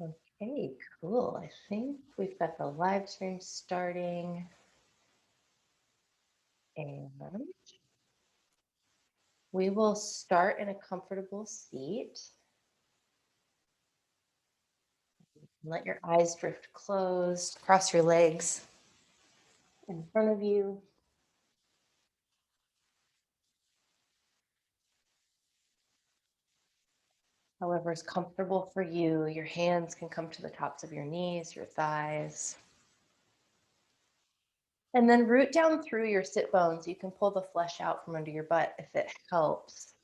Okay, cool. I think we've got the live stream starting. And we will start in a comfortable seat. Let your eyes drift closed. Cross your legs in front of you. However is comfortable for you. Your hands can come to the tops of your knees, your thighs. And then root down through your sit bones. You can pull the flesh out from under your butt if it helps.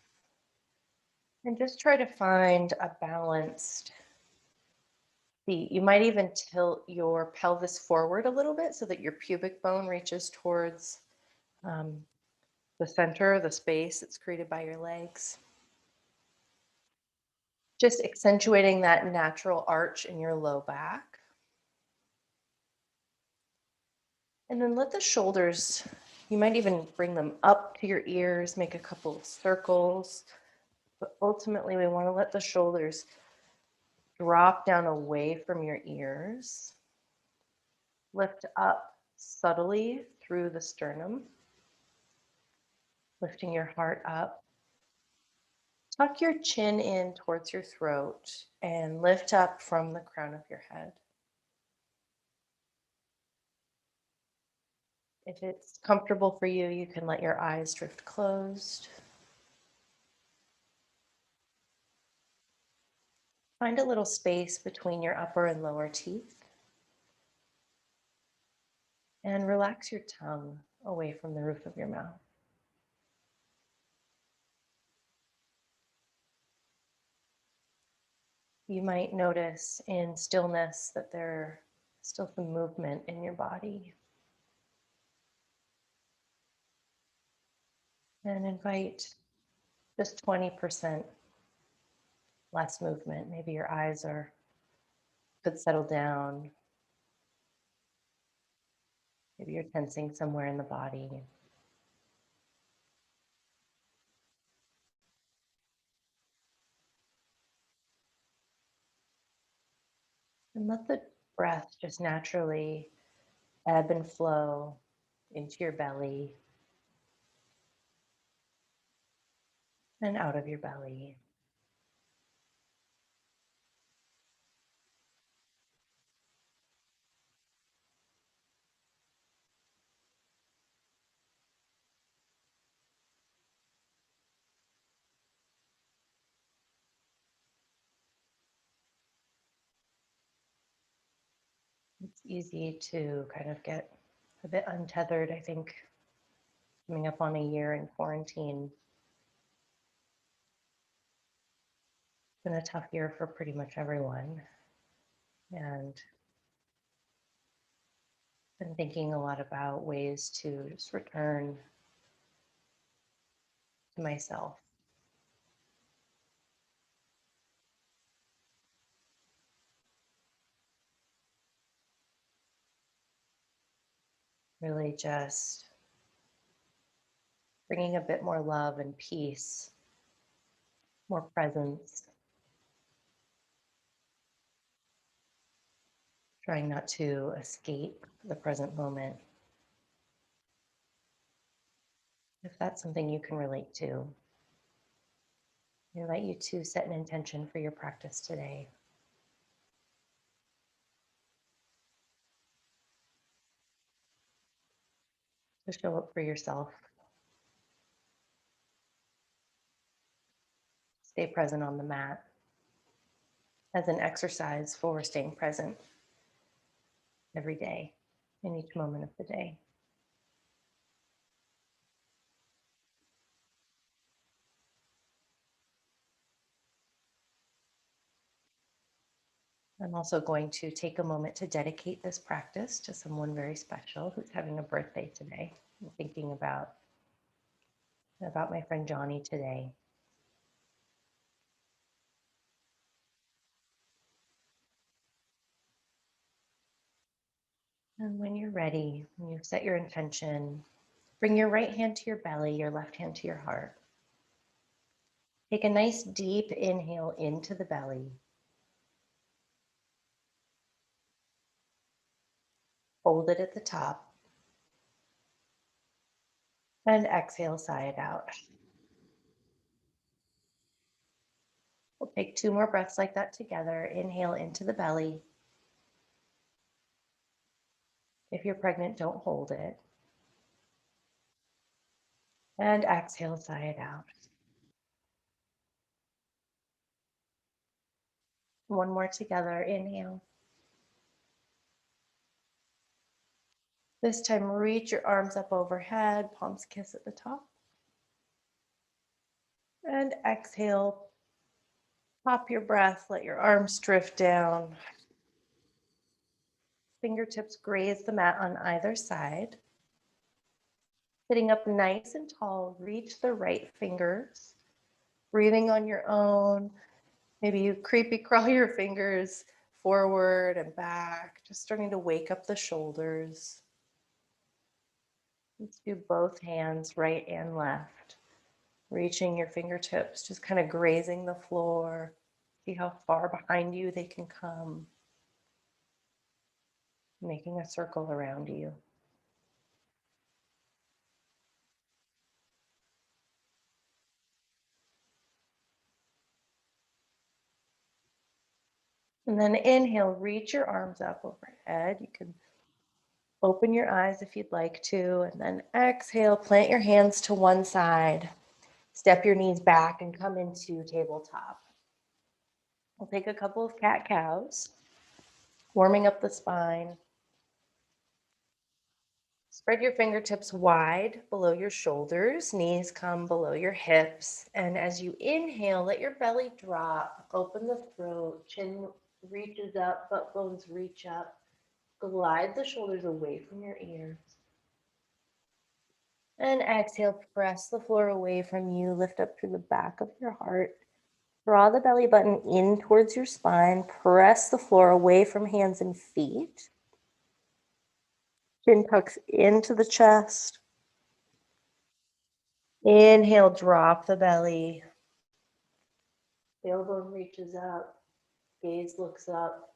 And just try to find a balanced seat. You might even tilt your pelvis forward a little bit so that your pubic bone reaches towards the center, the space that's created by your legs. Just accentuating that natural arch in your low back. And then let the shoulders, you might even bring them up to your ears, make a couple of circles. But ultimately, we want to let the shoulders drop down away from your ears. Lift up subtly through the sternum, lifting your heart up. Tuck your chin in towards your throat and lift up from the crown of your head. If it's comfortable for you, you can let your eyes drift closed. Find a little space between your upper and lower teeth. And relax your tongue away from the roof of your mouth. You might notice in stillness that there's still some movement in your body. And invite just 20% less movement. Maybe your eyes could settle down. Maybe you're tensing somewhere in the body. And let the breath just naturally ebb and flow into your belly and out of your belly. It's easy to kind of get a bit untethered, I think, coming up on a year in quarantine. It's been a tough year for pretty much everyone. And been thinking a lot about ways to just return to myself. Really just bringing a bit more love and peace, more presence, trying not to escape the present moment. If that's something you can relate to, I invite you to set an intention for your practice today. To show up for yourself. Stay present on the mat as an exercise for staying present every day, in each moment of the day. I'm also going to take a moment to dedicate this practice to someone very special who's having a birthday today. I'm thinking about my friend Johnny today. And when you're ready, when you've set your intention, bring your right hand to your belly, your left hand to your heart. Take a nice deep inhale into the belly. Hold it at the top. And exhale, sigh it out. We'll take 2 more breaths like that together. Inhale into the belly. If you're pregnant, don't hold it. And exhale, sigh it out. One more together. Inhale. This time, reach your arms up overhead, palms kiss at the top. And exhale, pop your breath, let your arms drift down. Fingertips graze the mat on either side. Sitting up nice and tall, reach the right fingers. Breathing on your own. Maybe you creepy crawl your fingers forward and back, just starting to wake up the shoulders. Let's do both hands, right and left. Reaching your fingertips, just kind of grazing the floor. See how far behind you they can come. Making a circle around you. And then inhale, reach your arms up overhead. You can open your eyes if you'd like to. And then exhale, plant your hands to one side. Step your knees back and come into tabletop. We'll take a couple of cat-cows, warming up the spine. Spread your fingertips wide below your shoulders, knees come below your hips. And as you inhale, let your belly drop, open the throat, chin reaches up, butt bones reach up. Glide the shoulders away from your ears. And exhale, press the floor away from you, lift up through the back of your heart. Draw the belly button in towards your spine, press the floor away from hands and feet. Chin tucks into the chest. Inhale, drop the belly. Tailbone reaches up, gaze looks up.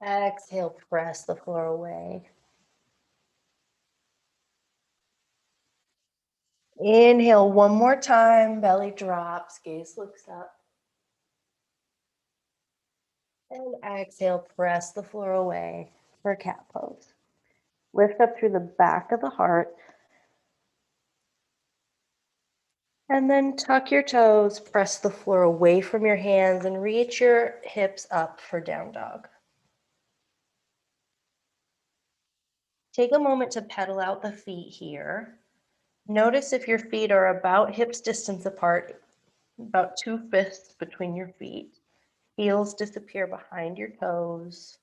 Exhale, press the floor away. Inhale one more time, belly drops, gaze looks up. And exhale, press the floor away for cat pose. Lift up through the back of the heart. And then tuck your toes, press the floor away from your hands, and reach your hips up for down dog. Take a moment to pedal out the feet here. Notice if your feet are about hips distance apart, about 2/5 between your feet. Heels disappear behind your toes.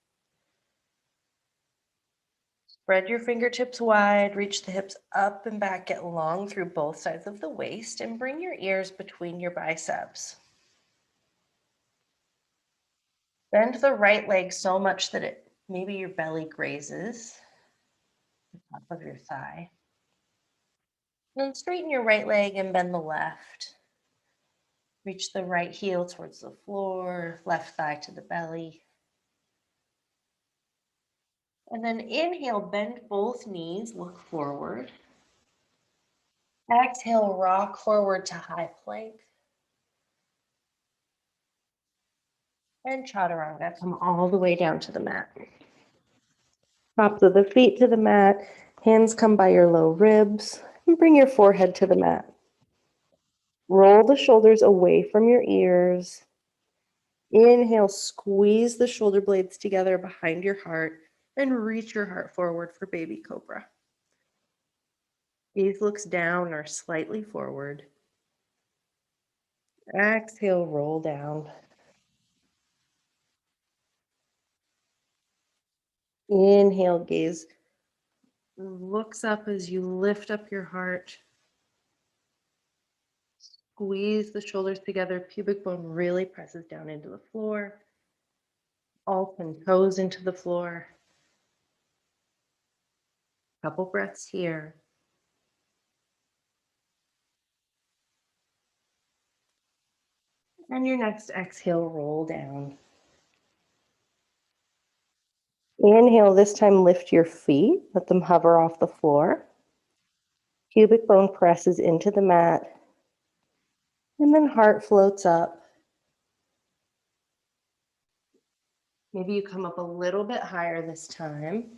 Spread your fingertips wide, reach the hips up and back, get long through both sides of the waist, and bring your ears between your biceps. Bend the right leg so much that maybe your belly grazes the top of your thigh. Then straighten your right leg and bend the left. Reach the right heel towards the floor, left thigh to the belly. And then inhale, bend both knees, look forward. Exhale, rock forward to high plank. And chaturanga, come all the way down to the mat. Tops of the feet to the mat, hands come by your low ribs, and bring your forehead to the mat. Roll the shoulders away from your ears. Inhale, squeeze the shoulder blades together behind your heart and reach your heart forward for baby cobra. Gaze looks down or slightly forward. Exhale, roll down. Inhale, gaze looks up as you lift up your heart. Squeeze the shoulders together. Pubic bone really presses down into the floor. Open toes into the floor. Couple breaths here. And your next exhale, roll down. Inhale, this time lift your feet, let them hover off the floor. Pubic bone presses into the mat, and then heart floats up. Maybe you come up a little bit higher this time.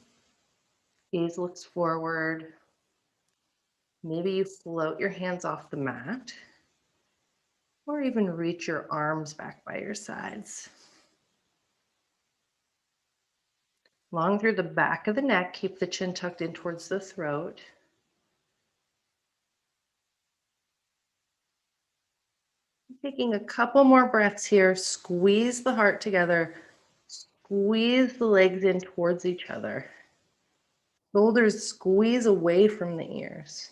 Gaze looks forward. Maybe you float your hands off the mat, or even reach your arms back by your sides. Long through the back of the neck, keep the chin tucked in towards the throat. Taking a couple more breaths here, squeeze the heart together, squeeze the legs in towards each other. Shoulders squeeze away from the ears.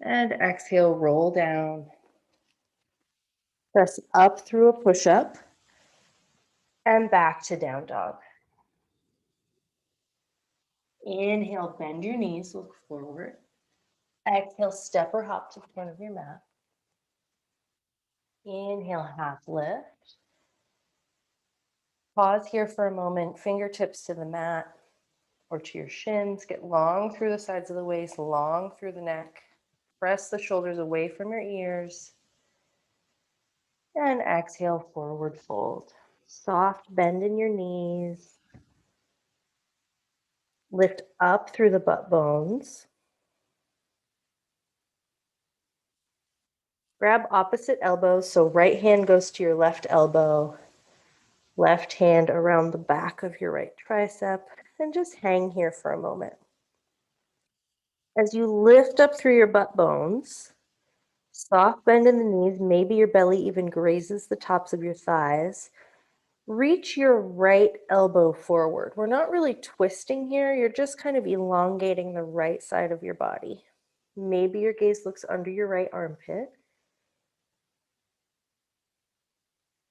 And exhale, roll down. Press up through a push-up and back to down dog. Inhale, bend your knees, look forward. Exhale, step or hop to the front of your mat. Inhale, half lift. Pause here for a moment, fingertips to the mat or to your shins. Get long through the sides of the waist, long through the neck. Press the shoulders away from your ears. And exhale, forward fold. Soft bend in your knees. Lift up through the butt bones. Grab opposite elbows, so right hand goes to your left elbow. Left hand around the back of your right tricep, and just hang here for a moment. As you lift up through your butt bones, soft bend in the knees, maybe your belly even grazes the tops of your thighs. Reach your right elbow forward. We're not really twisting here, you're just kind of elongating the right side of your body. Maybe your gaze looks under your right armpit.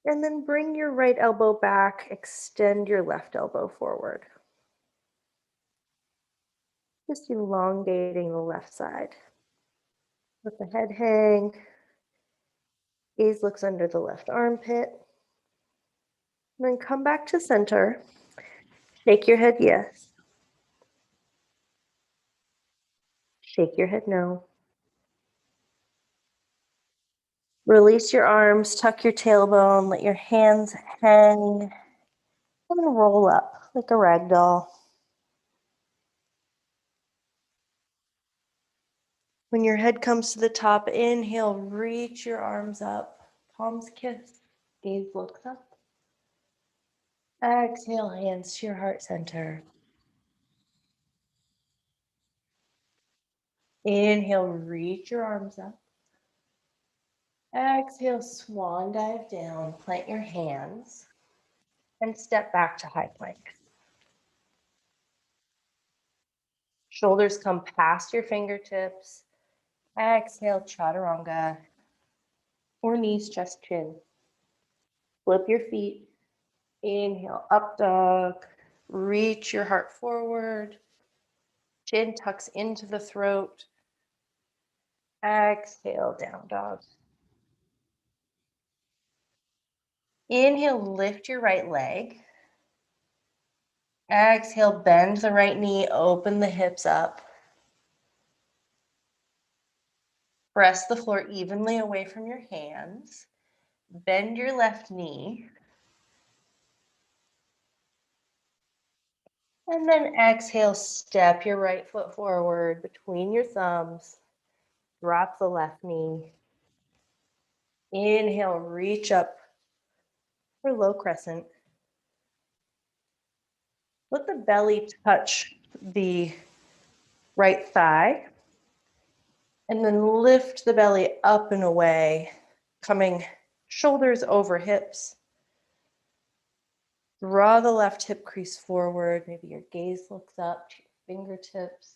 And then bring your right elbow back, extend your left elbow forward. Just elongating the left side. Let the head hang. Gaze looks under the left armpit. And then come back to center. Shake your head yes. Shake your head no. Release your arms, tuck your tailbone, let your hands hang, and roll up like a rag doll. When your head comes to the top, inhale, reach your arms up, palms kiss, gaze looks up. Exhale, hands to your heart center. Inhale, reach your arms up. Exhale, swan dive down, plant your hands, and step back to high plank. Shoulders come past your fingertips. Exhale, chaturanga, or knees, chest, chin. Flip your feet. Inhale, up dog. Reach your heart forward. Chin tucks into the throat. Exhale, down dog. Inhale, lift your right leg. Exhale, bend the right knee, open the hips up. Press the floor evenly away from your hands. Bend your left knee. And then exhale, step your right foot forward between your thumbs. Drop the left knee. Inhale, reach up for low crescent. Let the belly touch the right thigh. And then lift the belly up and away, coming shoulders over hips. Draw the left hip crease forward. Maybe your gaze looks up to your fingertips.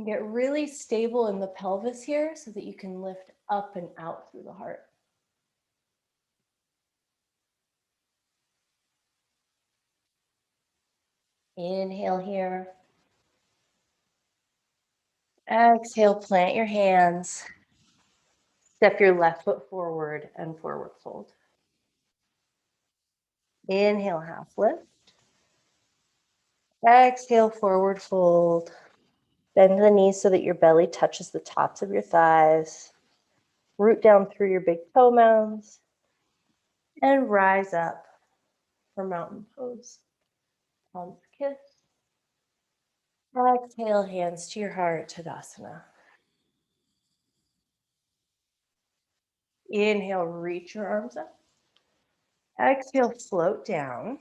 Get really stable in the pelvis here so that you can lift up and out through the heart. Inhale here. Exhale, plant your hands. Step your left foot forward and forward fold. Inhale, half lift. Exhale, forward fold. Bend the knees so that your belly touches the tops of your thighs. Root down through your big toe mounds. And rise up for mountain pose. Palms kiss. Exhale, hands to your heart, Tadasana. Inhale, reach your arms up. Exhale, float down.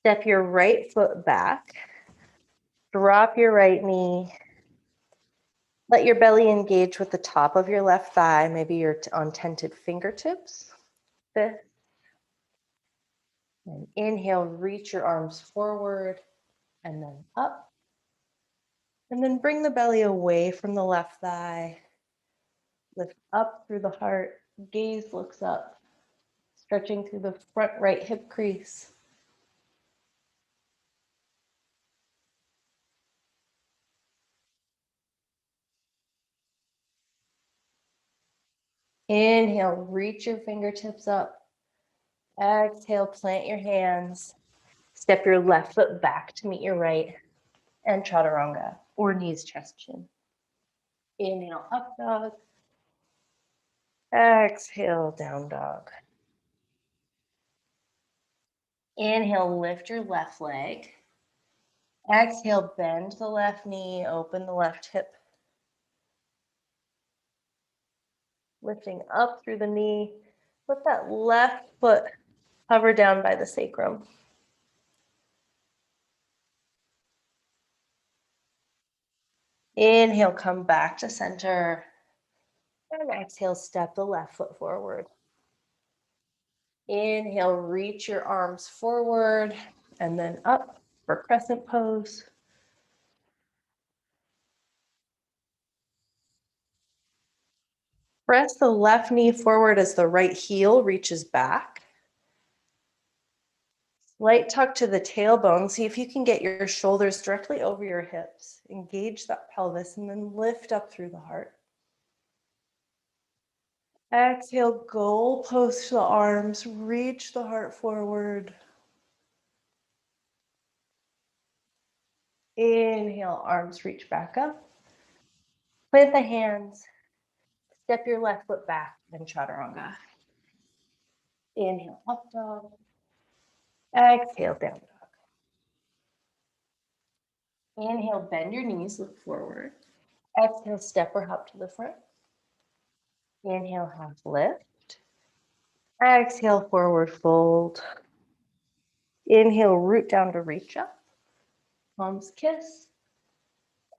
Step your right foot back. Drop your right knee. Let your belly engage with the top of your left thigh. Maybe you're on tented fingertips. Fifth. And inhale, reach your arms forward and then up. And then bring the belly away from the left thigh. Lift up through the heart. Gaze looks up. Stretching through the front right hip crease. Inhale, reach your fingertips up. Exhale, plant your hands. Step your left foot back to meet your right. And chaturanga, or knees, chest, chin. Inhale, up dog. Exhale, down dog. Inhale, lift your left leg. Exhale, bend the left knee, open the left hip. Lifting up through the knee. Let that left foot hover down by the sacrum. Inhale, come back to center. And exhale, step the left foot forward. Inhale, reach your arms forward and then up for crescent pose. Press the left knee forward as the right heel reaches back. Slight tuck to the tailbone. See if you can get your shoulders directly over your hips. Engage that pelvis and then lift up through the heart. Exhale, goal post the arms, reach the heart forward. Inhale, arms reach back up. Plant the hands. Step your left foot back and chaturanga. Inhale, up dog. Exhale, down dog. Inhale, bend your knees, look forward. Exhale, step or hop to the front. Inhale, half lift. Exhale, forward fold. Inhale, root down to reach up. Palms kiss.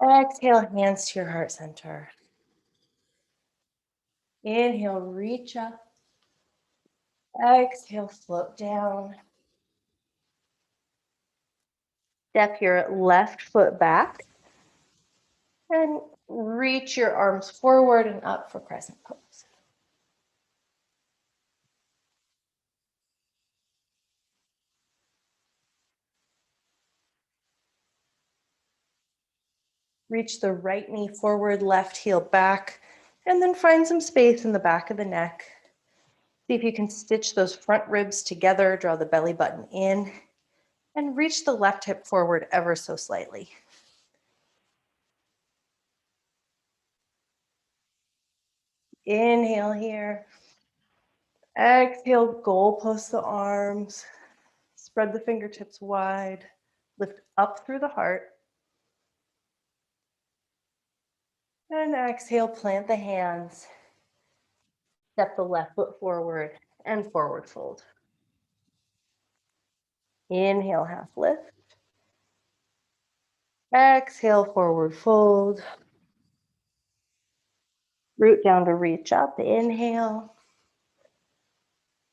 Exhale, hands to your heart center. Inhale, reach up. Exhale, float down. Step your left foot back. And reach your arms forward and up for crescent pose. Reach the right knee forward, left heel back, and then find some space in the back of the neck. See if you can stitch those front ribs together, draw the belly button in, and reach the left hip forward ever so slightly. Inhale here. Exhale, goal post the arms. Spread the fingertips wide. Lift up through the heart. And exhale, plant the hands. Step the left foot forward and forward fold. Inhale, half lift. Exhale, forward fold. Root down to reach up. Inhale.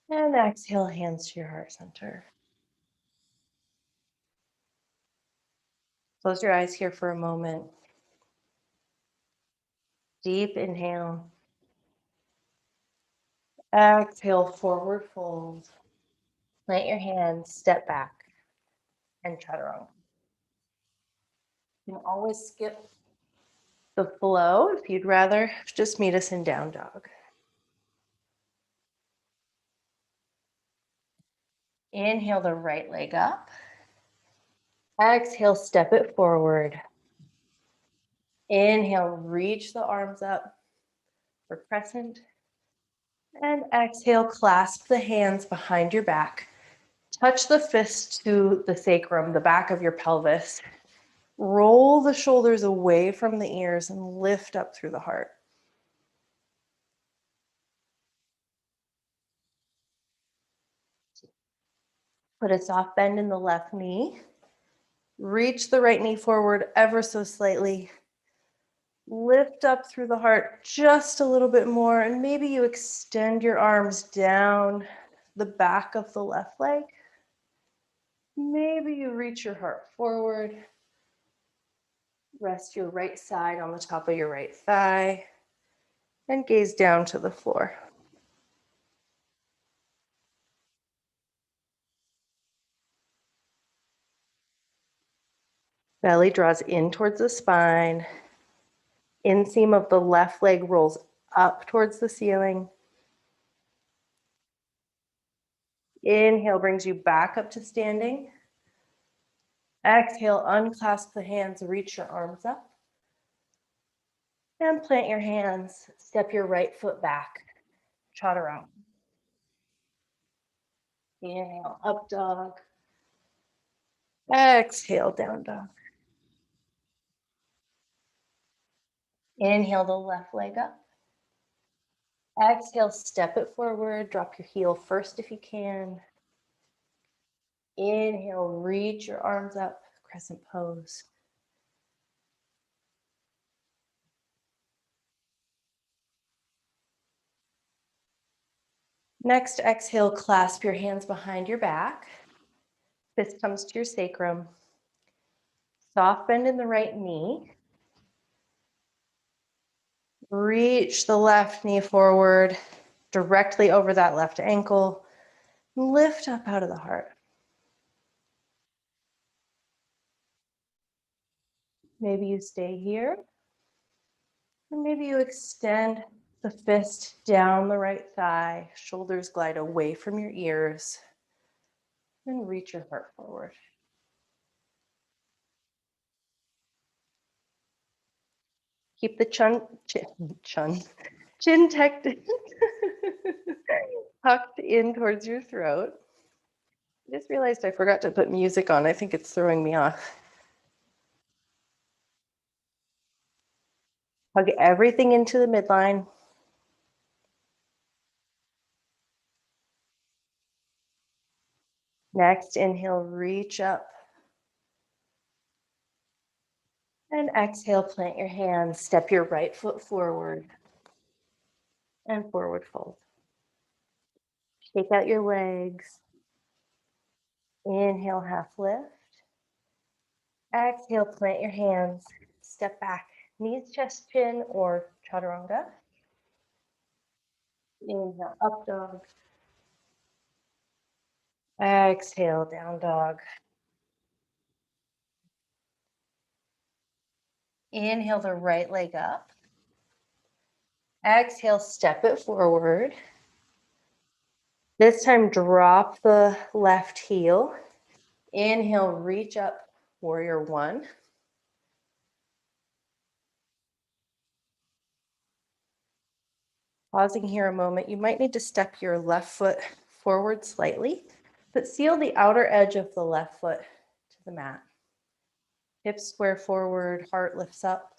And exhale, hands to your heart center. Close your eyes here for a moment. Deep inhale. Exhale, forward fold. Plant your hands, step back, and chaturanga. You can always skip the flow if you'd rather just meet us in down dog. Inhale the right leg up. Exhale, step it forward. Inhale, reach the arms up for crescent. And exhale, clasp the hands behind your back. Touch the fist to the sacrum, the back of your pelvis. Roll the shoulders away from the ears and lift up through the heart. Put a soft bend in the left knee. Reach the right knee forward ever so slightly. Lift up through the heart just a little bit more, and maybe you extend your arms down the back of the left leg. Maybe you reach your heart forward. Rest your right side on the top of your right thigh and gaze down to the floor. Belly draws in towards the spine. Inseam of the left leg rolls up towards the ceiling. Inhale brings you back up to standing. Exhale, unclasp the hands, reach your arms up. And plant your hands, step your right foot back, chaturanga. Inhale, up dog. Exhale, down dog. Inhale the left leg up. Exhale, step it forward, drop your heel first if you can. Inhale, reach your arms up, crescent pose. Next, exhale, clasp your hands behind your back. Fist comes to your sacrum. Soft bend in the right knee. Reach the left knee forward, directly over that left ankle. Lift up out of the heart. Maybe you stay here. Or maybe you extend the fist down the right thigh. Shoulders glide away from your ears. And reach your heart forward. Keep the chin tucked tucked in towards your throat. I just realized I forgot to put music on. I think it's throwing me off. Hug everything into the midline. Next, inhale, reach up. And exhale, plant your hands. Step your right foot forward. And forward fold. Shake out your legs. Inhale, half lift. Exhale, plant your hands. Step back. Knees, chest, chin, or chaturanga. Inhale, up dog. Exhale, down dog. Inhale the right leg up. Exhale, step it forward. This time, drop the left heel. Inhale, reach up, warrior one. Pausing here a moment, you might need to step your left foot forward slightly, but seal the outer edge of the left foot to the mat. Hips square forward, heart lifts up,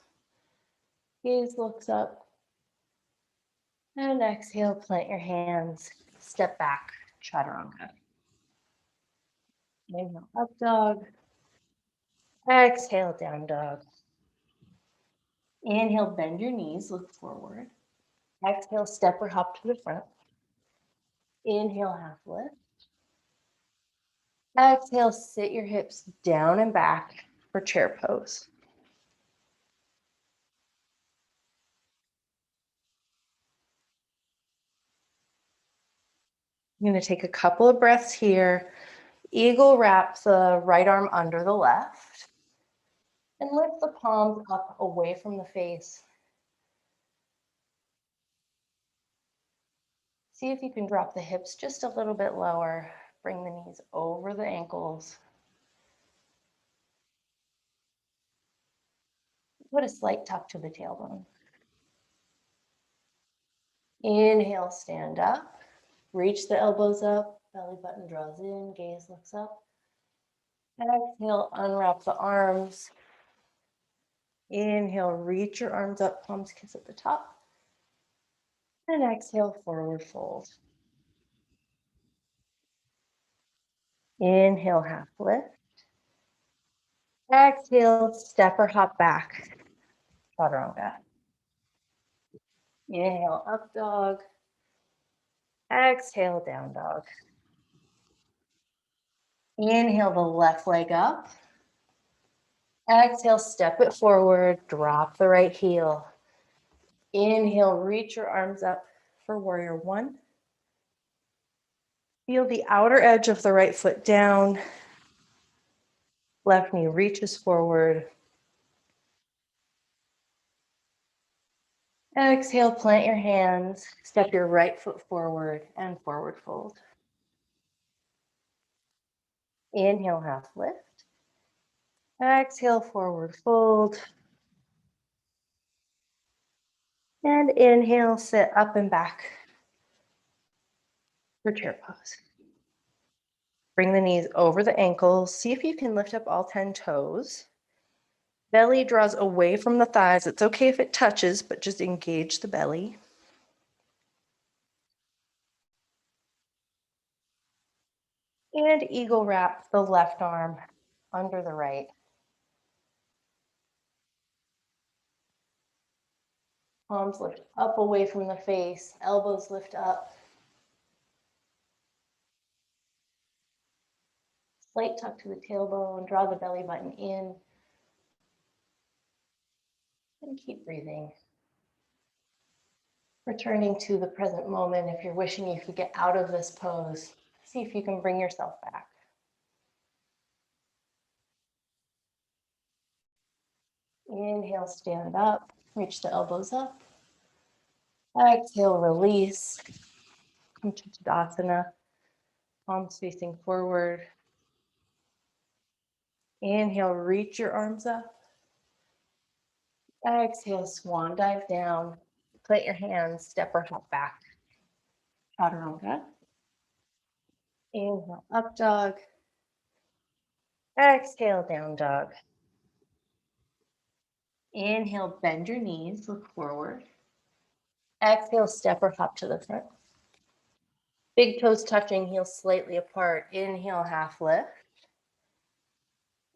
gaze looks up. And exhale, plant your hands, step back, chaturanga. Inhale, up dog. Exhale, down dog. Inhale, bend your knees, look forward. Exhale, step or hop to the front. Inhale, half lift. Exhale, sit your hips down and back for chair pose. I'm going to take a couple of breaths here. Eagle wrap the right arm under the left. And lift the palms up away from the face. See if you can drop the hips just a little bit lower. Bring the knees over the ankles. Put a slight tuck to the tailbone. Inhale, stand up. Reach the elbows up. Belly button draws in. Gaze looks up. Exhale, unwrap the arms. Inhale, reach your arms up. Palms kiss at the top. And exhale, forward fold. Inhale, half lift. Exhale, step or hop back. Chaturanga. Inhale, up dog. Exhale, down dog. Inhale the left leg up. Exhale, step it forward. Drop the right heel. Inhale, reach your arms up for warrior one. Feel the outer edge of the right foot down. Left knee reaches forward. Exhale, plant your hands. Step your right foot forward and forward fold. Inhale, half lift. Exhale, forward fold. And inhale, sit up and back for chair pose. Bring the knees over the ankles. See if you can lift up all 10 toes. Belly draws away from the thighs. It's okay if it touches, but just engage the belly. And eagle wrap the left arm under the right. Palms lift up away from the face. Elbows lift up. Slight tuck to the tailbone. Draw the belly button in. And keep breathing. Returning to the present moment. If you're wishing you could get out of this pose, see if you can bring yourself back. Inhale, stand up. Reach the elbows up. Exhale, release. Come to Tadasana. Palms facing forward. Inhale, reach your arms up. Exhale, swan dive down. Plant your hands, step or hop back. Chaturanga. Inhale, up dog. Exhale, down dog. Inhale, bend your knees, look forward. Exhale, step or hop to the front. Big toes touching, heels slightly apart. Inhale, half lift.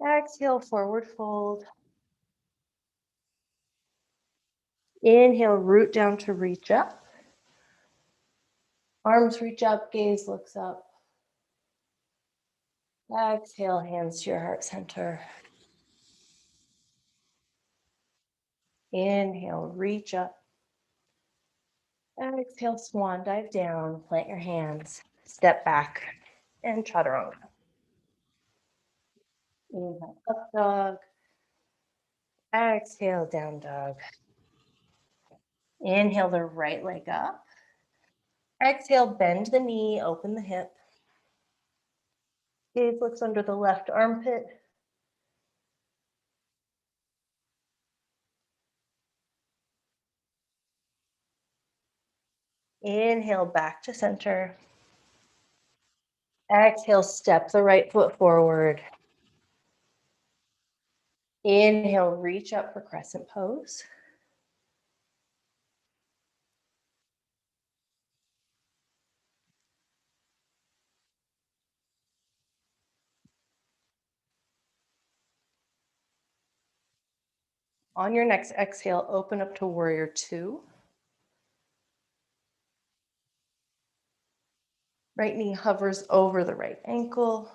Exhale, forward fold. Inhale, root down to reach up. Arms reach up, gaze looks up. Exhale, hands to your heart center. Inhale, reach up. Exhale, swan dive down. Plant your hands. Step back and chaturanga. Inhale, up dog. Exhale, down dog. Inhale the right leg up. Exhale, bend the knee, open the hip. Gaze looks under the left armpit. Inhale, back to center. Exhale, step the right foot forward. Inhale, reach up for crescent pose. On your next exhale, open up to warrior two. Right knee hovers over the right ankle.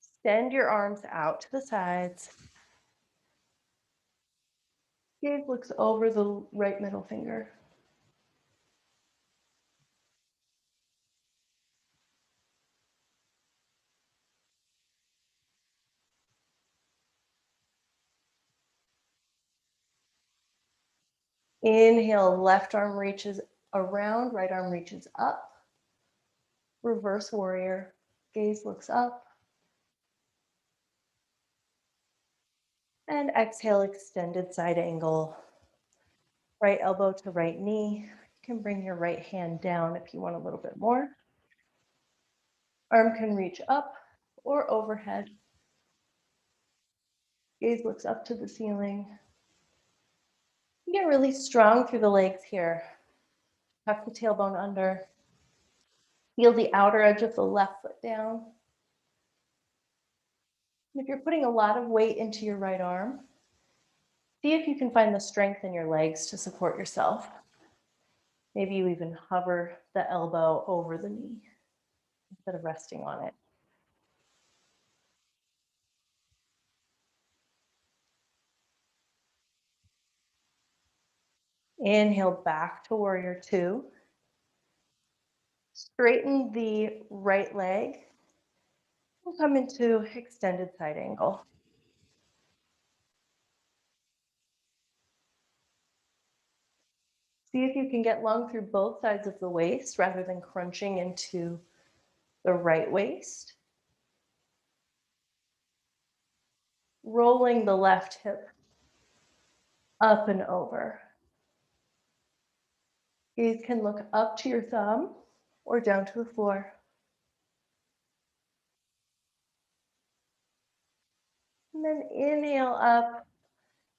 Extend your arms out to the sides. Gaze looks over the right middle finger. Inhale, left arm reaches around, right arm reaches up. Reverse warrior. Gaze looks up. And exhale, extended side angle. Right elbow to right knee. You can bring your right hand down if you want a little bit more. Arm can reach up or overhead. Gaze looks up to the ceiling. You get really strong through the legs here. Tuck the tailbone under. Feel the outer edge of the left foot down. And if you're putting a lot of weight into your right arm, see if you can find the strength in your legs to support yourself. Maybe you even hover the elbow over the knee instead of resting on it. Inhale back to warrior two. Straighten the right leg. We'll come into extended side angle. See if you can get lung through both sides of the waist rather than crunching into the right waist. Rolling the left hip up and over. Gaze can look up to your thumb or down to the floor. And then inhale up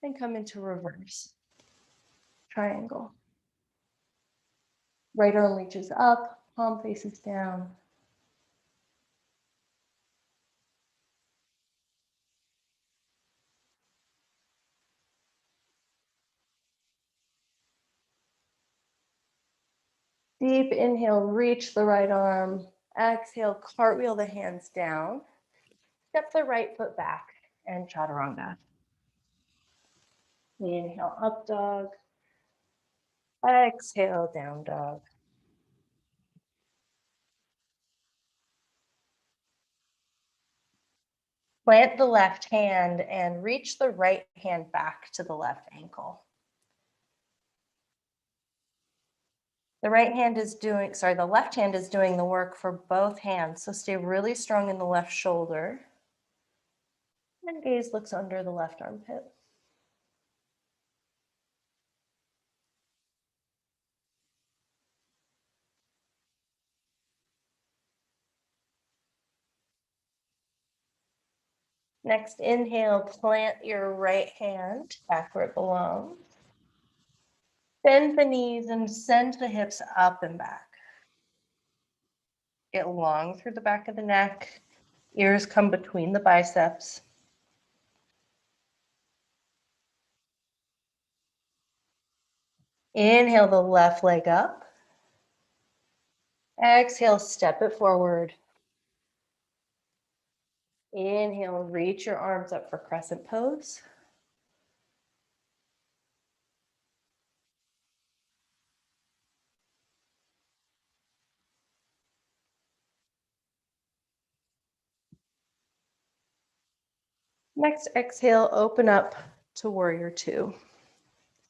and come into reverse. Triangle. Right arm reaches up, palm faces down. Deep inhale, reach the right arm. Exhale, cartwheel the hands down. Step the right foot back and chaturanga. Inhale, up dog. Exhale, down dog. Plant the left hand and reach the right hand back to the left ankle. The left hand is doing the work for both hands. So stay really strong in the left shoulder. And gaze looks under the left armpit. Next, inhale, plant your right hand back where it belongs. Bend the knees and send the hips up and back. Get long through the back of the neck. Ears come between the biceps. Inhale the left leg up. Exhale, step it forward. Inhale, reach your arms up for crescent pose. Next, exhale, open up to warrior two.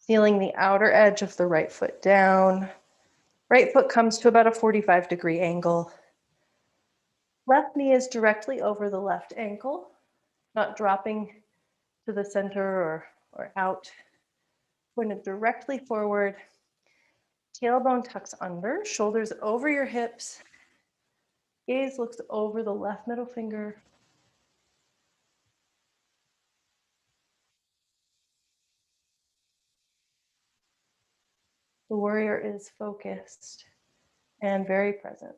Feeling the outer edge of the right foot down. Right foot comes to about a 45-degree angle. Left knee is directly over the left ankle, not dropping to the center or out. Point it directly forward. Tailbone tucks under, shoulders over your hips. Gaze looks over the left middle finger. The warrior is focused and very present.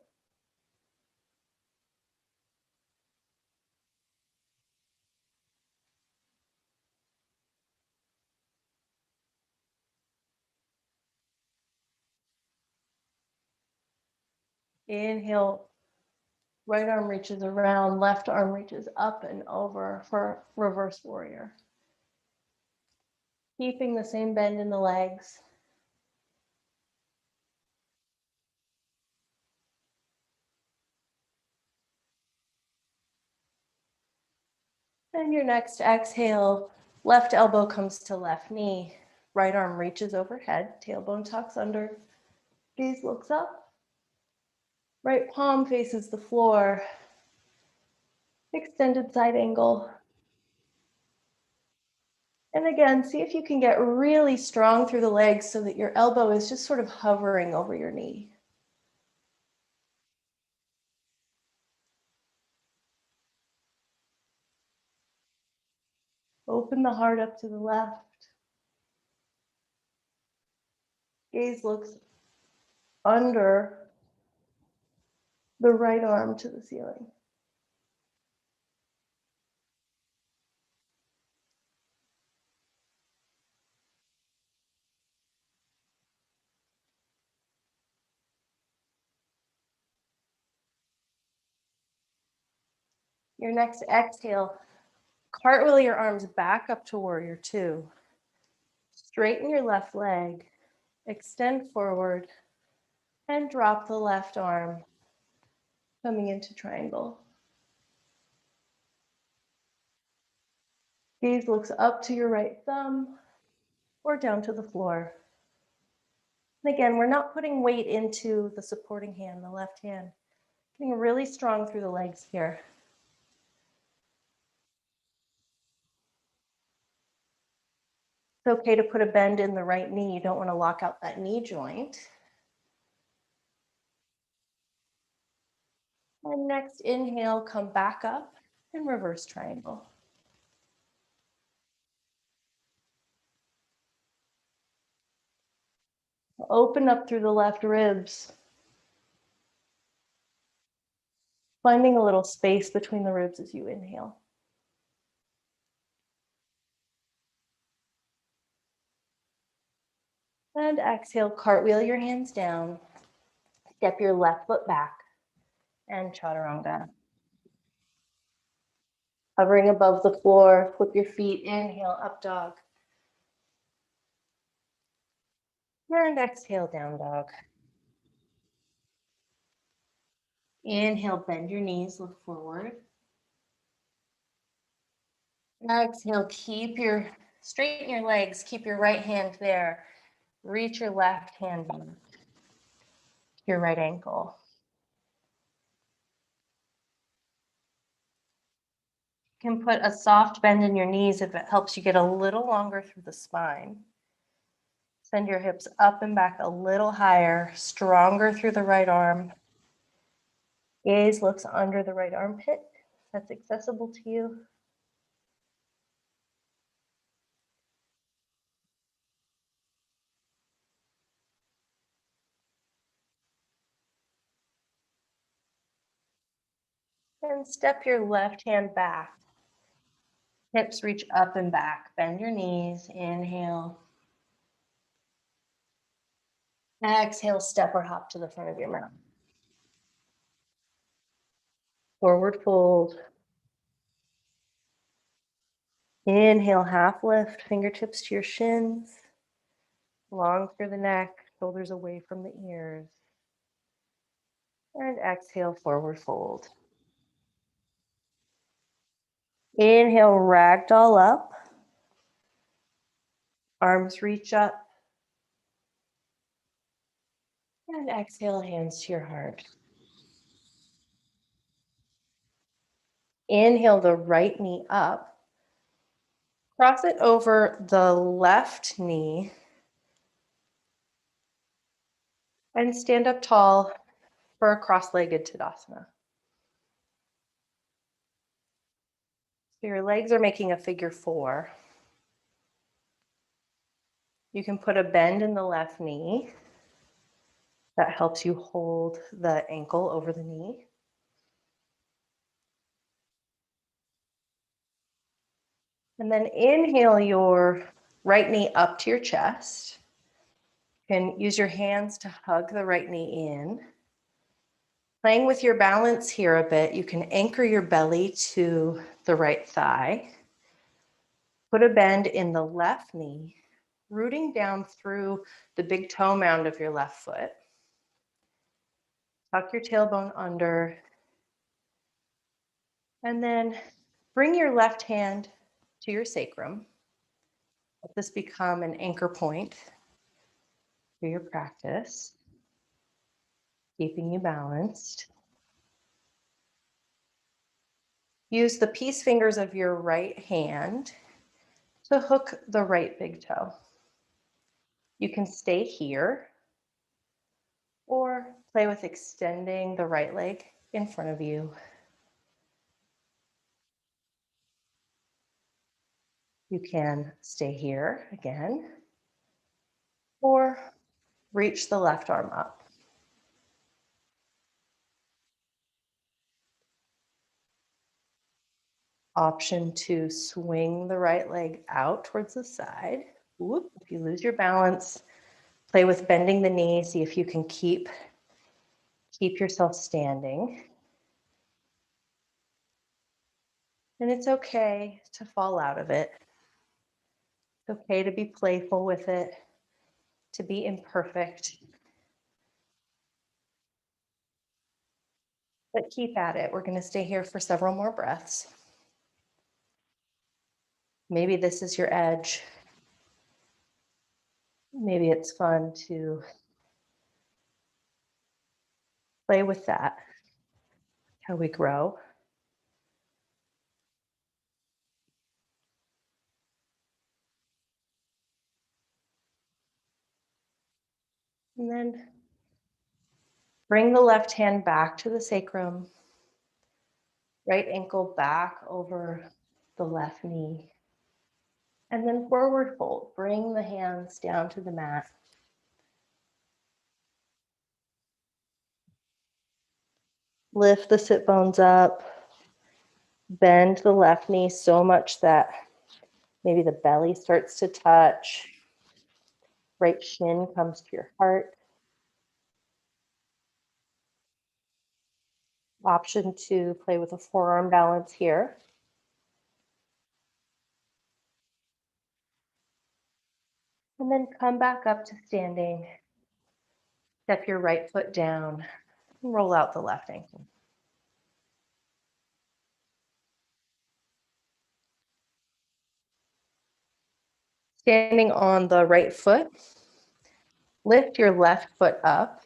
Inhale, right arm reaches around, left arm reaches up and over for reverse warrior. Keeping the same bend in the legs. And your next exhale, left elbow comes to left knee, right arm reaches overhead, tailbone tucks under, gaze looks up, right palm faces the floor, extended side angle. And again, see if you can get really strong through the legs so that your elbow is just sort of hovering over your knee. Open the heart up to the left. Gaze looks under the right arm to the ceiling. Your next exhale, cartwheel your arms back up to warrior two. Straighten your left leg, extend forward, and drop the left arm, coming into triangle. Gaze looks up to your right thumb or down to the floor. And again, we're not putting weight into the supporting hand, the left hand. Getting really strong through the legs here. It's okay to put a bend in the right knee. You don't want to lock out that knee joint. And next inhale, come back up and reverse triangle. Open up through the left ribs. Finding a little space between the ribs as you inhale. And exhale, cartwheel your hands down. Step your left foot back and chaturanga. Hovering above the floor, flip your feet, inhale, up dog. And exhale, down dog. Inhale, bend your knees, look forward. Exhale, straighten your legs, keep your right hand there. Reach your left hand back, your right ankle. You can put a soft bend in your knees if it helps you get a little longer through the spine. Send your hips up and back a little higher, stronger through the right arm. Gaze looks under the right armpit. That's accessible to you. And step your left hand back. Hips reach up and back. Bend your knees. Inhale. Exhale, step or hop to the front of your mat. Forward fold. Inhale, half lift, fingertips to your shins. Long through the neck, shoulders away from the ears. And exhale, forward fold. Inhale, ragdoll up. Arms reach up. And exhale, hands to your heart. Inhale the right knee up. Cross it over the left knee. And stand up tall for a cross-legged Tadasana. So your legs are making a figure four. You can put a bend in the left knee. That helps you hold the ankle over the knee. And then inhale your right knee up to your chest. You can use your hands to hug the right knee in. Playing with your balance here a bit, you can anchor your belly to the right thigh. Put a bend in the left knee, rooting down through the big toe mound of your left foot. Tuck your tailbone under. And then bring your left hand to your sacrum. Let this become an anchor point for your practice, keeping you balanced. Use the peace fingers of your right hand to hook the right big toe. You can stay here or play with extending the right leg in front of you. You can stay here again or reach the left arm up. Option to swing the right leg out towards the side. Whoop. If you lose your balance, play with bending the knee. See if you can keep yourself standing. And it's okay to fall out of it. It's okay to be playful with it, to be imperfect, but keep at it. We're going to stay here for several more breaths. Maybe this is your edge. Maybe it's fun to play with that, how we grow. And then bring the left hand back to the sacrum, right ankle back over the left knee. And then forward fold. Bring the hands down to the mat. Lift the sit bones up. Bend the left knee so much that maybe the belly starts to touch. Right shin comes to your heart. Option to play with a forearm balance here. And then come back up to standing. Step your right foot down and roll out the left ankle. Standing on the right foot, lift your left foot up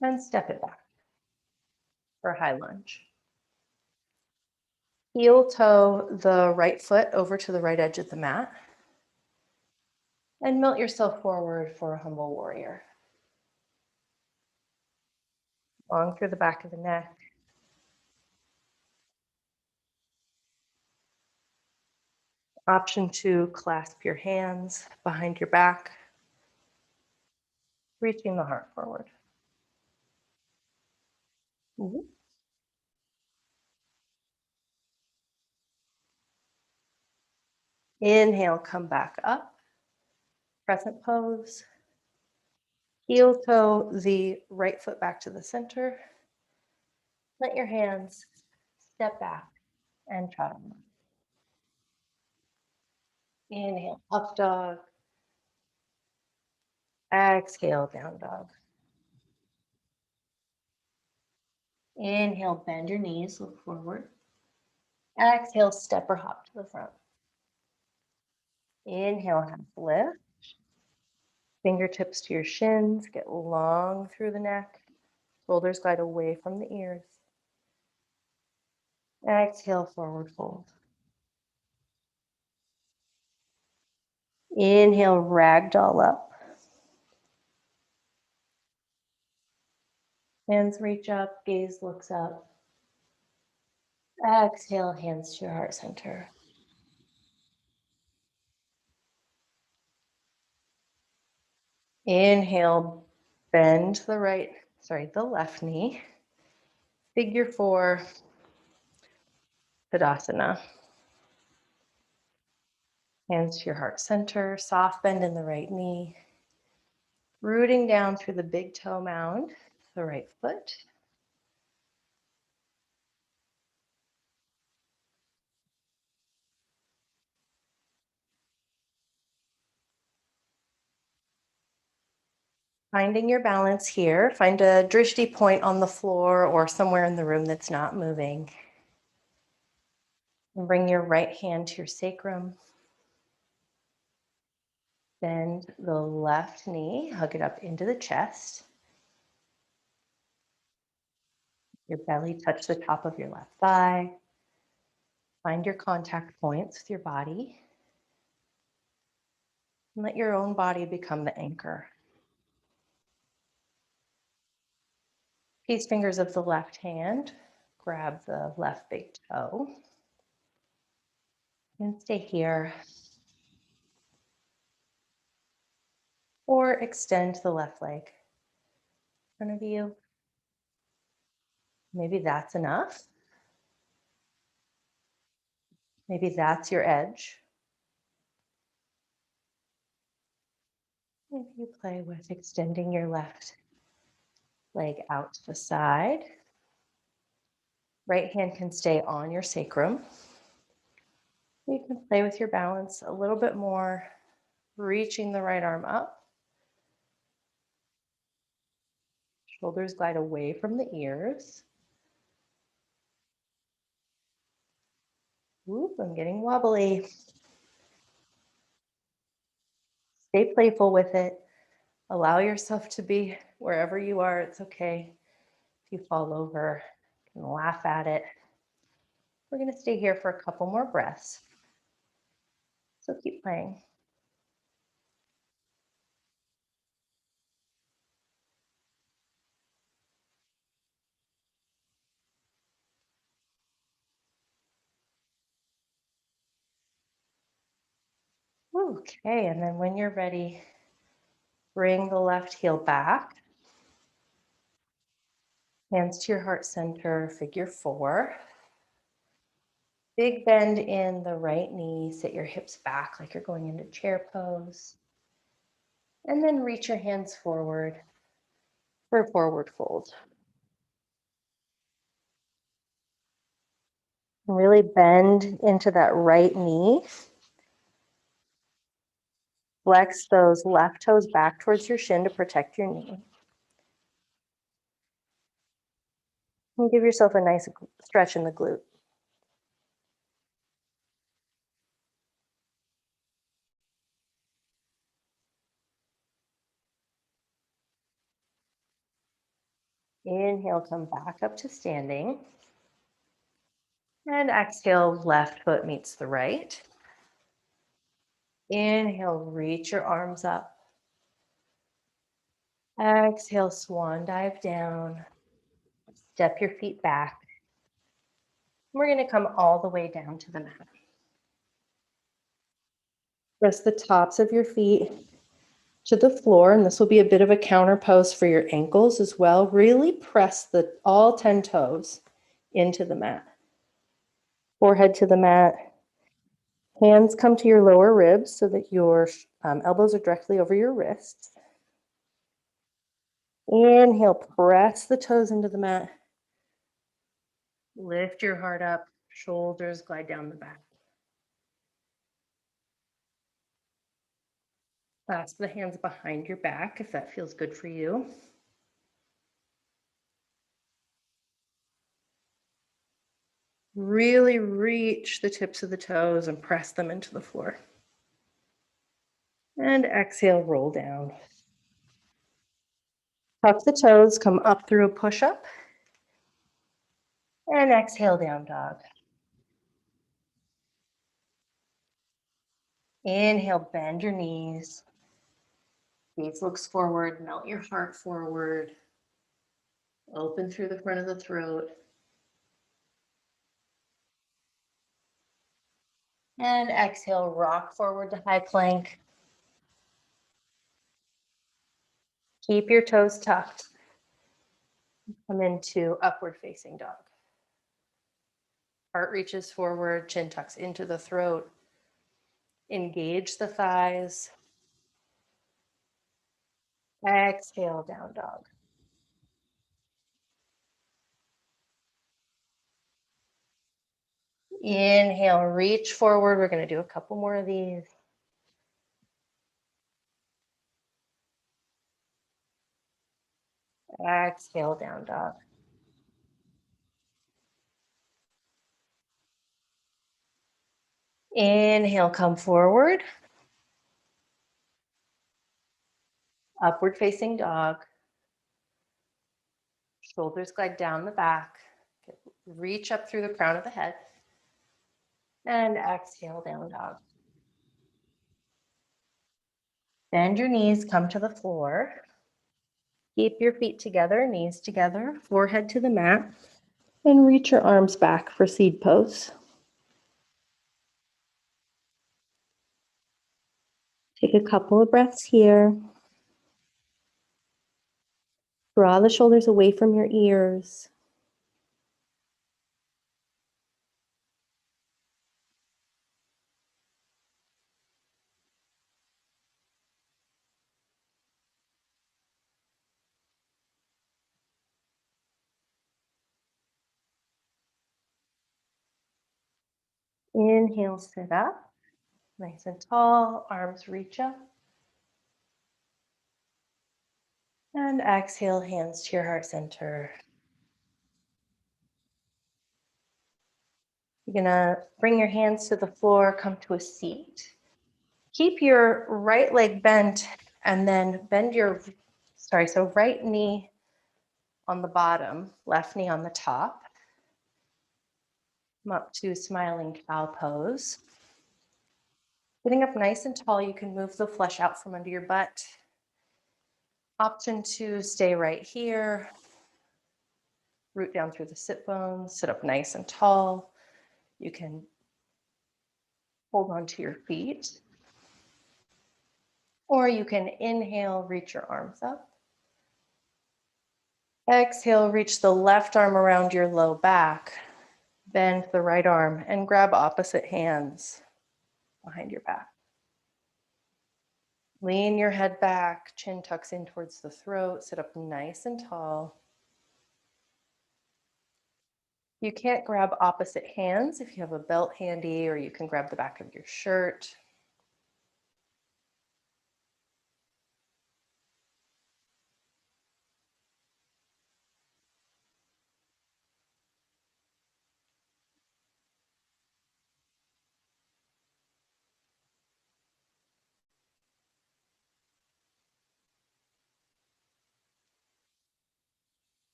and step it back for a high lunge. Heel toe the right foot over to the right edge of the mat and melt yourself forward for a humble warrior. Long through the back of the neck. Option to clasp your hands behind your back, reaching the heart forward. Mhm. Inhale, come back up. Crescent pose. Heel toe the right foot back to the center. Let your hands step back and chaturanga. Inhale, up dog. Exhale, down dog. Inhale, bend your knees, look forward. Exhale, step or hop to the front. Inhale, half lift. Fingertips to your shins, get long through the neck. Shoulders glide away from the ears. Exhale, forward fold. Inhale, ragdoll up. Hands reach up, gaze looks up. Exhale, hands to your heart center. Inhale, bend the left knee. Figure 4, Tadasana. Hands to your heart center, soft bend in the right knee. Rooting down through the big toe mound, the right foot. Finding your balance here. Find a drishti point on the floor or somewhere in the room that's not moving. And bring your right hand to your sacrum. Bend the left knee, hug it up into the chest. Your belly touch the top of your left thigh. Find your contact points with your body. And let your own body become the anchor. Peace fingers of the left hand. Grab the left big toe. And stay here. Or extend the left leg in front of you. Maybe that's enough. Maybe that's your edge. If you play with extending your left leg out to the side, right hand can stay on your sacrum. You can play with your balance a little bit more, reaching the right arm up. Shoulders glide away from the ears. Whoop, I'm getting wobbly. Stay playful with it. Allow yourself to be wherever you are. It's okay if you fall over. You can laugh at it. We're going to stay here for a couple more breaths. So keep playing. Okay, and then when you're ready, bring the left heel back. Hands to your heart center, figure 4. Big bend in the right knee, sit your hips back like you're going into chair pose. And then reach your hands forward for a forward fold. Really bend into that right knee. Flex those left toes back towards your shin to protect your knee. And give yourself a nice stretch in the glute. Inhale, come back up to standing. And exhale, left foot meets the right. Inhale, reach your arms up. Exhale, swan dive down. Step your feet back. We're going to come all the way down to the mat. Press the tops of your feet to the floor, and this will be a bit of a counter pose for your ankles as well. Really press all 10 toes into the mat. Forehead to the mat. Hands come to your lower ribs so that your elbows are directly over your wrists. Inhale, press the toes into the mat. Lift your heart up, shoulders glide down the back. Clasp the hands behind your back if that feels good for you. Really reach the tips of the toes and press them into the floor. And exhale, roll down. Tuck the toes, come up through a push-up. And exhale, down dog. Inhale, bend your knees. Gaze looks forward, melt your heart forward. Open through the front of the throat. And exhale, rock forward to high plank. Keep your toes tucked. Come into upward facing dog. Heart reaches forward, chin tucks into the throat. Engage the thighs. Exhale, down dog. Inhale, reach forward. We're going to do a couple more of these. Exhale, down dog. Inhale, come forward. Upward facing dog. Shoulders glide down the back. Reach up through the crown of the head. And exhale, down dog. Bend your knees, come to the floor. Keep your feet together, knees together, forehead to the mat. And reach your arms back for seed pose. Take a couple of breaths here. Draw the shoulders away from your ears. Inhale, sit up. Nice and tall, arms reach up. And exhale, hands to your heart center. You're gonna bring your hands to the floor, come to a seat. Keep your right leg bent and then bend so right knee on the bottom, left knee on the top. Come up to smiling cow pose. Sitting up nice and tall, you can move the flesh out from under your butt. Option to stay right here. Root down through the sit bones, sit up nice and tall. You can hold onto your feet. Or you can inhale, reach your arms up. Exhale, reach the left arm around your low back. Bend the right arm and grab opposite hands behind your back. Lean your head back, chin tucks in towards the throat, sit up nice and tall. You can't grab opposite hands if you have a belt handy, or you can grab the back of your shirt.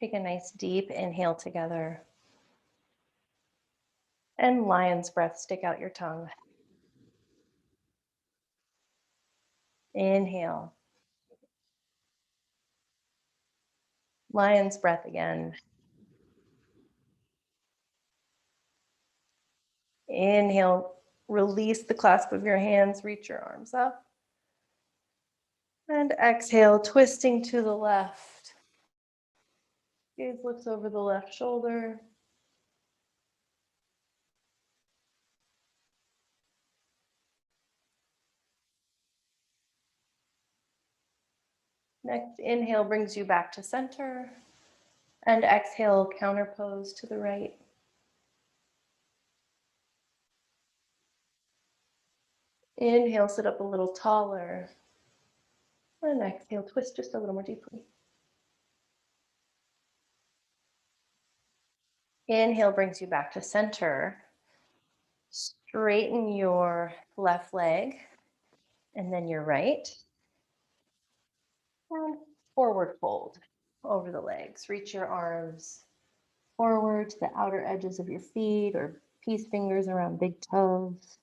Take a nice deep inhale together. And lion's breath, stick out your tongue. Inhale. Lion's breath again. Inhale, release the clasp of your hands, reach your arms up. And exhale, twisting to the left. Gaze lifts over the left shoulder. Next inhale brings you back to center. And exhale, counter pose to the right. Inhale, sit up a little taller. And exhale, twist just a little more deeply. Inhale brings you back to center. Straighten your left leg and then your right. And forward fold over the legs. Reach your arms forward to the outer edges of your feet or peace fingers around big toes.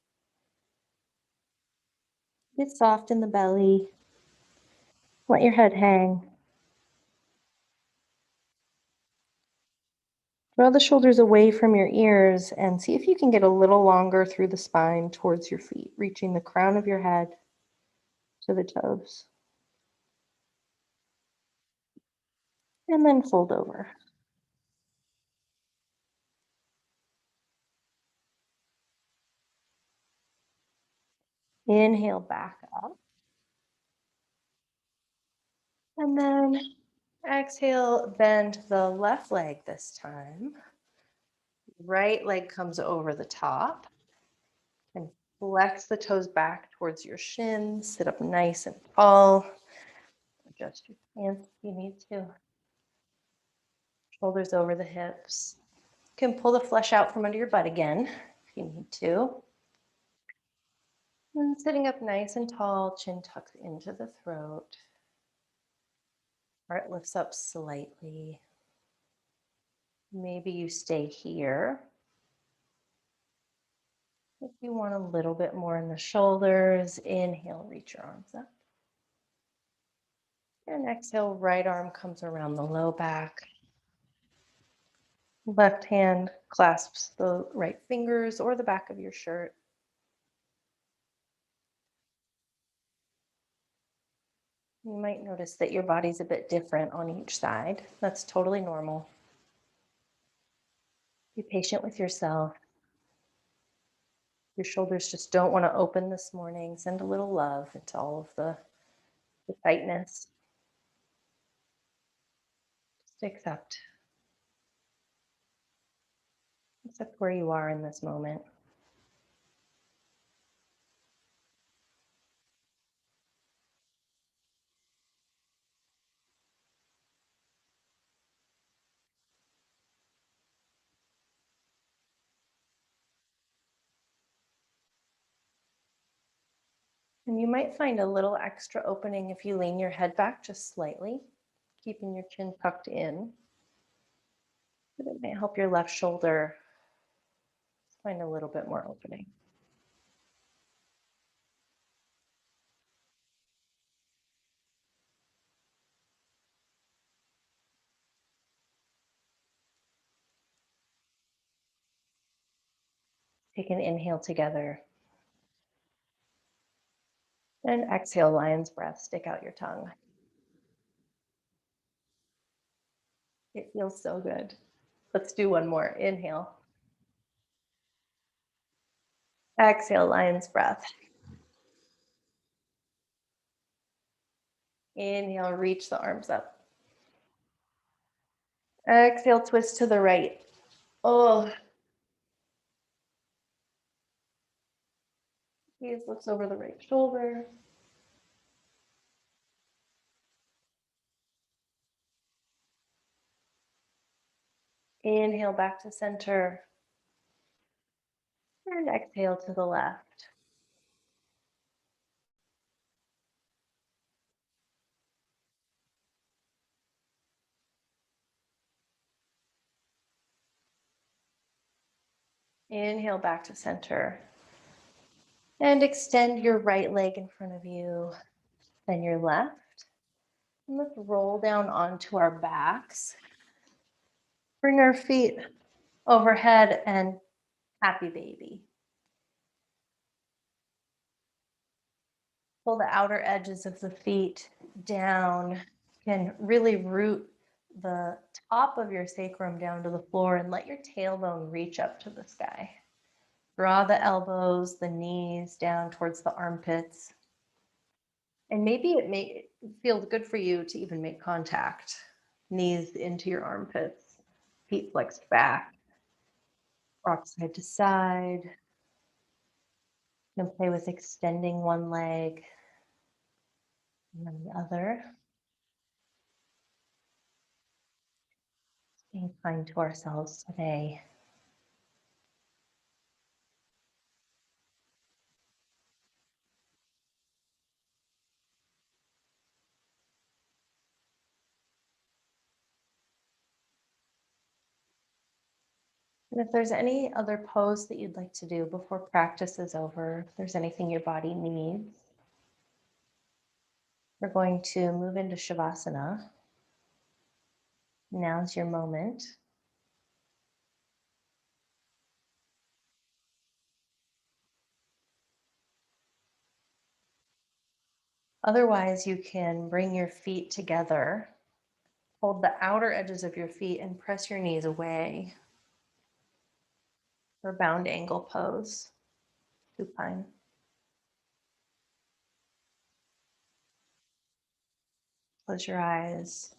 Get soft in the belly. Let your head hang. Draw the shoulders away from your ears and see if you can get a little longer through the spine towards your feet, reaching the crown of your head to the toes. And then fold over. Inhale back up. And then exhale, bend the left leg this time. Right leg comes over the top. And flex the toes back towards your shins. Sit up nice and tall. Adjust your hands if you need to. Shoulders over the hips. You can pull the flesh out from under your butt again if you need to. And sitting up nice and tall, chin tucked into the throat. Heart lifts up slightly. Maybe you stay here. If you want a little bit more in the shoulders, inhale, reach your arms up. And exhale, right arm comes around the low back. Left hand clasps the right fingers or the back of your shirt. You might notice that your body's a bit different on each side. That's totally normal. Be patient with yourself. Your shoulders just don't want to open this morning. Send a little love into all of the tightness. Just accept where you are in this moment. And you might find a little extra opening if you lean your head back just slightly, keeping your chin tucked in. But it might help your left shoulder find a little bit more opening. Take an inhale together. And exhale, lion's breath. Stick out your tongue. It feels so good. Let's do one more. Inhale. Exhale, lion's breath. Inhale, reach the arms up. Exhale, twist to the right. Oh, gaze looks over the right shoulder. Inhale back to center. And exhale to the left. Inhale back to center. And extend your right leg in front of you, then your left. And let's roll down onto our backs. Bring our feet overhead and happy baby. Pull the outer edges of the feet down. You can really root the top of your sacrum down to the floor and let your tailbone reach up to the sky. Draw the elbows, the knees down towards the armpits. And maybe it may feel good for you to even make contact. Knees into your armpits, feet flexed back, rock side to side. You can play with extending one leg and then the other. Being kind to ourselves today. And if there's any other pose that you'd like to do before practice is over, if there's anything your body needs, we're going to move into Shavasana. Now's your moment. Otherwise, you can bring your feet together, hold the outer edges of your feet and press your knees away for bound angle pose, supine. Close your eyes.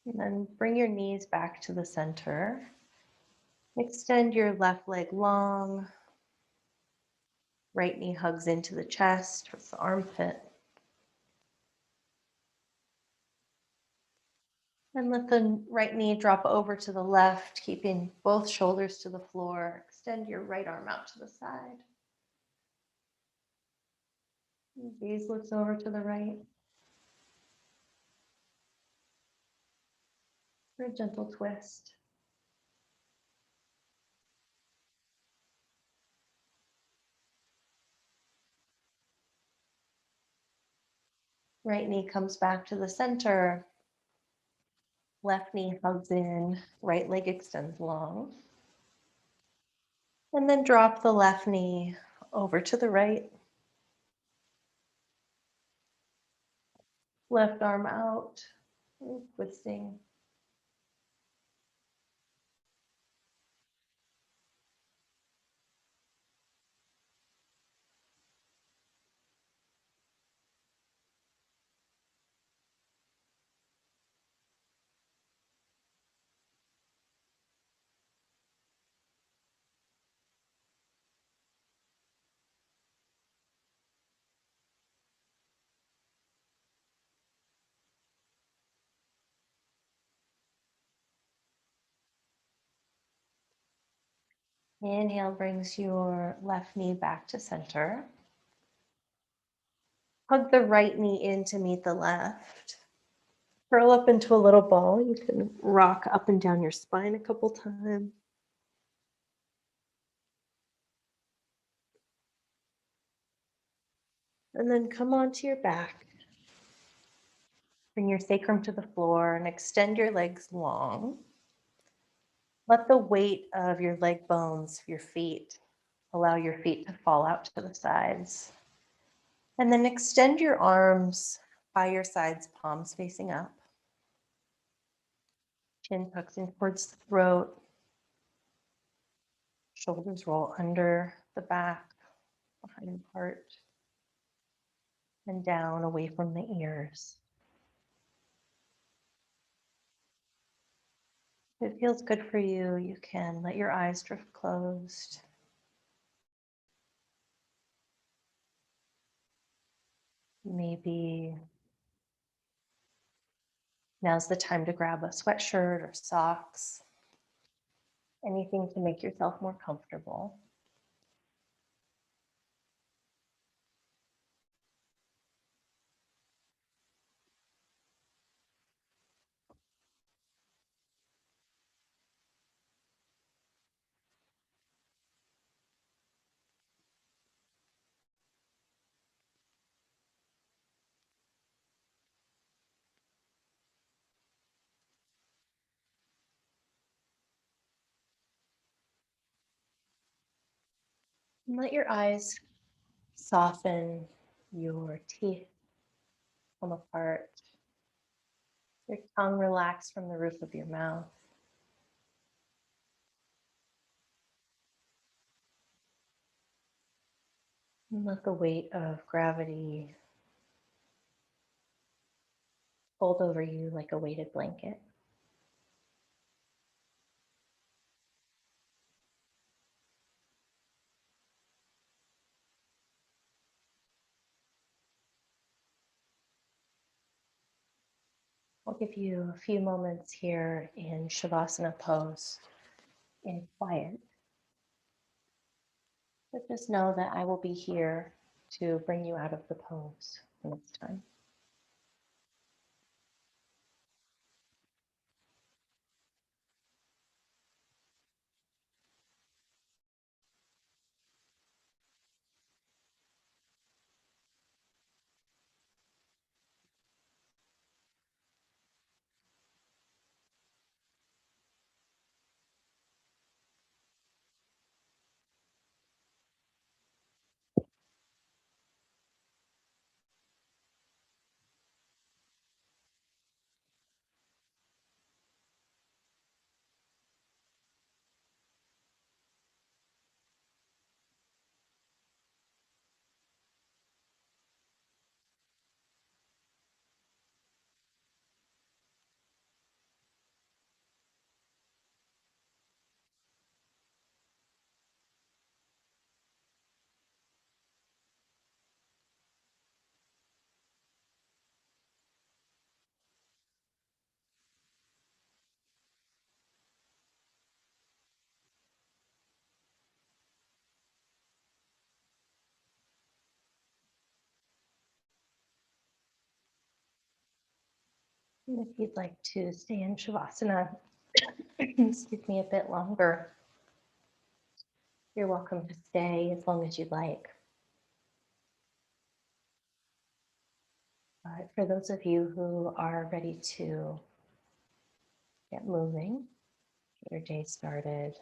And then bring your knees back to the center. Extend your left leg long. Right knee hugs into the chest towards the armpit. And let the right knee drop over to the left, keeping both shoulders to the floor. Extend your right arm out to the side. Gaze looks over to the right for a gentle twist. Right knee comes back to the center. Left knee hugs in, right leg extends long. And then drop the left knee over to the right. Left arm out, twisting. Inhale brings your left knee back to center. Hug the right knee in to meet the left. Curl up into a little ball. You can rock up and down your spine a couple times. And then come onto your back. Bring your sacrum to the floor and extend your legs long. Let the weight of your leg bones, your feet, allow your feet to fall out to the sides. And then extend your arms by your sides, palms facing up. Chin tucks in towards the throat. Shoulders roll under the back, behind the heart, and down away from the ears. If it feels good for you, you can let your eyes drift closed. Maybe now's the time to grab a sweatshirt or socks, anything to make yourself more comfortable. And let your eyes soften, your teeth come apart, your tongue relax from the roof of your mouth. And let the weight of gravity fold over you like a weighted blanket. I'll give you a few moments here in Shavasana Pose in quiet. But just know that I will be here to bring you out of the pose when it's time. And if you'd like to stay in Shavasana, excuse me, a bit longer, you're welcome to stay as long as you'd like. But for those of you who are ready to get moving, get your day started,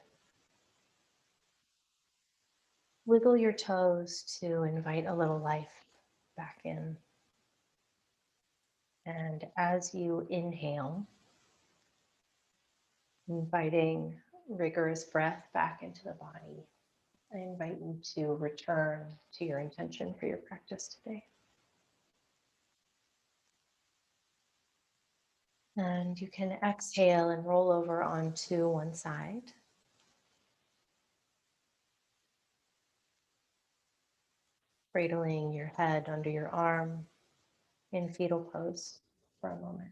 wiggle your toes to invite a little life back in. And as you inhale, inviting rigorous breath back into the body, I invite you to return to your intention for your practice today. And you can exhale and roll over onto one side. Cradling your head under your arm in fetal pose for a moment.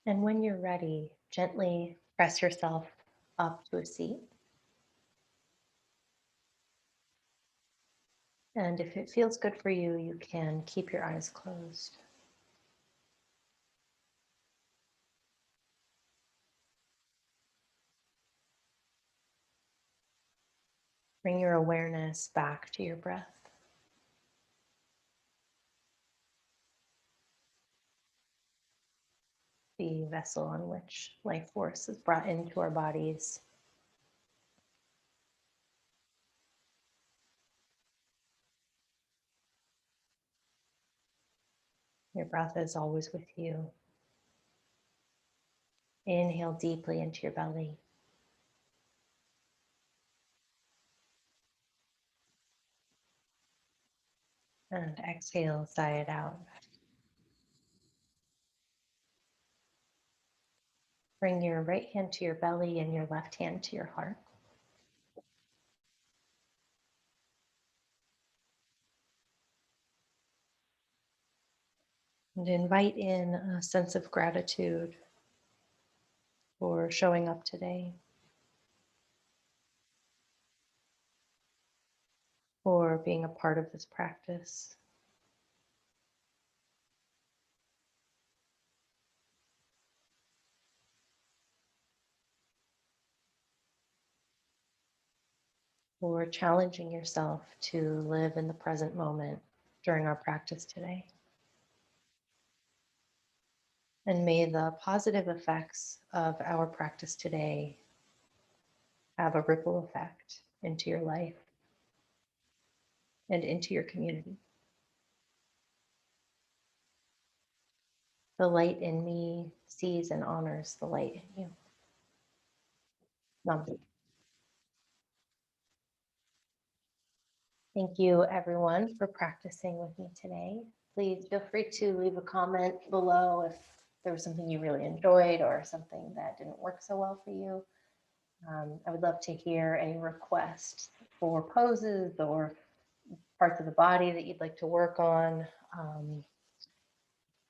And when you're ready, gently press yourself up to a seat. And if it feels good for you, you can keep your eyes closed. Bring your awareness back to your breath, the vessel on which life force is brought into our bodies. Your breath is always with you. Inhale deeply into your belly. And exhale, sigh it out. Bring your right hand to your belly and your left hand to your heart. And invite in a sense of gratitude for showing up today, for being a part of this practice. For challenging yourself to live in the present moment during our practice today. And may the positive effects of our practice today have a ripple effect into your life and into your community. The light in me sees and honors the light in you. Namaste. Thank you, everyone, for practicing with me today. Please feel free to leave a comment below if there was something you really enjoyed or something that didn't work so well for you. I would love to hear any requests for poses or parts of the body that you'd like to work on.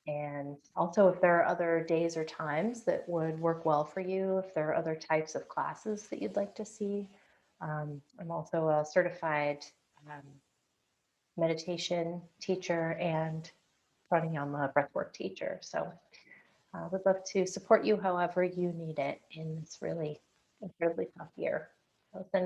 And also, if there are other days or times that would work well for you, if there are other types of classes that you'd like to see. I'm also a certified meditation teacher and pranayama breathwork teacher. So I would love to support you however you need it in this really incredibly tough year. So sending